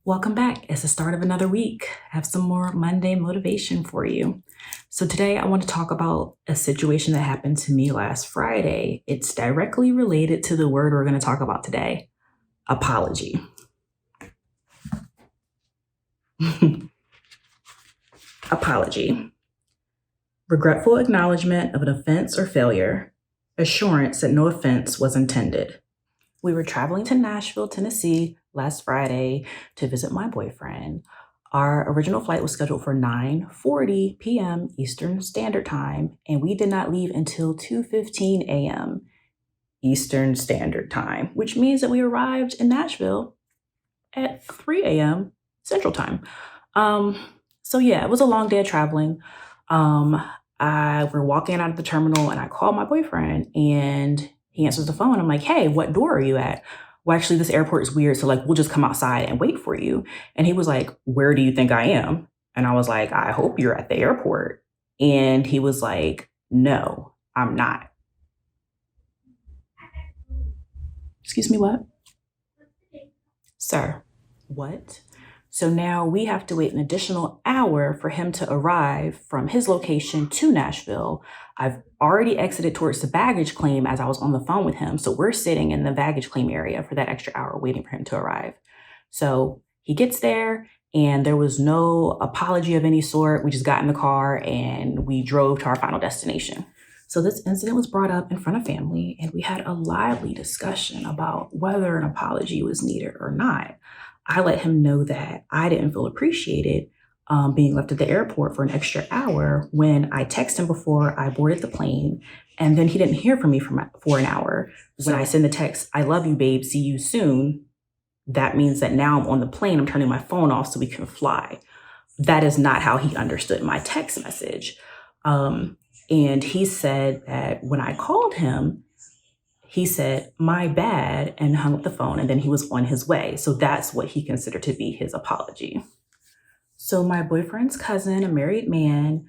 Welcome back. It's the start of another week. I have some more Monday motivation for you. So today I want to talk about a situation that happened to me last Friday. It's directly related to the word we're going to talk about today, apology. Apology. Regretful acknowledgement of an offense or failure. Assurance that no offense was intended. We were traveling to Nashville, Tennessee last Friday to visit my boyfriend. Our original flight was scheduled for 9:40 p.m. Eastern Standard Time, and we did not leave until 2:15 a.m. Eastern Standard Time, which means that we arrived in Nashville at 3 a.m. Central Time. So yeah, it was a long day of traveling. We're walking out of the terminal and I call my boyfriend and he answers the phone. I'm like, hey, what door are you at? Well, actually, this airport is weird. So like, we'll just come outside and wait for you. And he was like, where do you think I am? And I was like, I hope you're at the airport. And he was like, no, I'm not. Excuse me, what? Sir, what? So now we have to wait an additional hour for him to arrive from his location to Nashville. I've already exited towards the baggage claim as I was on the phone with him. So we're sitting in the baggage claim area for that extra hour waiting for him to arrive. So he gets there and there was no apology of any sort. We just got in the car and we drove to our final destination. So this incident was brought up in front of family and we had a lively discussion about whether an apology was needed or not. I let him know that I didn't feel appreciated being left at the airport for an extra hour when I texted him before I boarded the plane, and then he didn't hear from me for an hour. When I send the text, I love you, babe, see you soon, that means that now I'm on the plane, I'm turning my phone off so we can fly. That is not how he understood my text message. And he said that when I called him, he said, my bad, and hung up the phone, and then he was on his way. So that's what he considered to be his apology. So my boyfriend's cousin, a married man,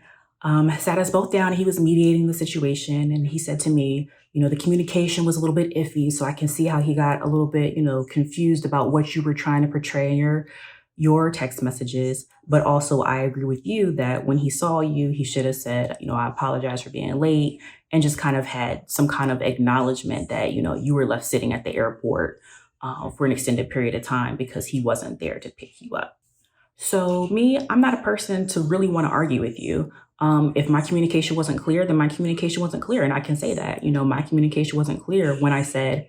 sat us both down. He was mediating the situation, and he said to me, the communication was a little bit iffy, so I can see how he got a little bit, confused about what you were trying to portray in your text messages. But also I agree with you that when he saw you, he should have said, I apologize for being late, and just kind of had some kind of acknowledgement that, you were left sitting at the airport for an extended period of time because he wasn't there to pick you up. So me, I'm not a person to really want to argue with you. If my communication wasn't clear, then my communication wasn't clear. And I can say that, my communication wasn't clear when I said,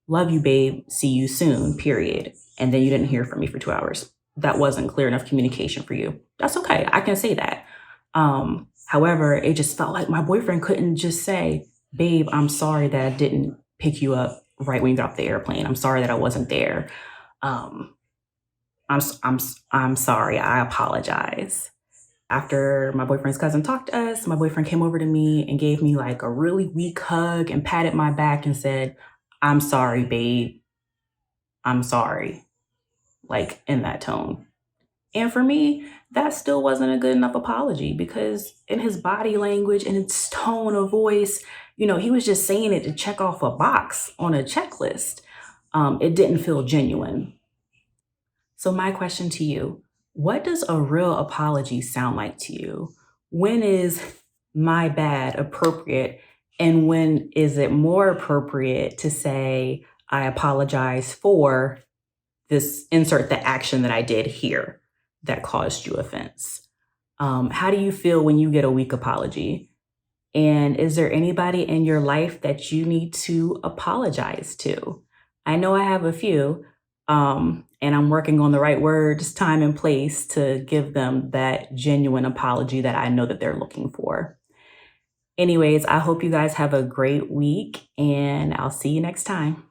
love you, babe, see you soon, period. And then you didn't hear from me for 2 hours. That wasn't clear enough communication for you. That's okay. I can say that. However, it just felt like my boyfriend couldn't just say, babe, I'm sorry that I didn't pick you up right when you got off the airplane. I'm sorry that I wasn't there. I'm sorry. I apologize. After my boyfriend's cousin talked to us, my boyfriend came over to me and gave me like a really weak hug and patted my back and said, I'm sorry, babe. I'm sorry. Like in that tone. And for me, that still wasn't a good enough apology because in his body language and his tone of voice, he was just saying it to check off a box on a checklist. It didn't feel genuine. So my question to you, what does a real apology sound like to you? When is my bad appropriate? And when is it more appropriate to say, I apologize for this, insert the action that I did here that caused you offense? How do you feel when you get a weak apology? And is there anybody in your life that you need to apologize to? I know I have a few, and I'm working on the right words, time, and place to give them that genuine apology that I know that they're looking for. Anyways, I hope you guys have a great week, and I'll see you next time.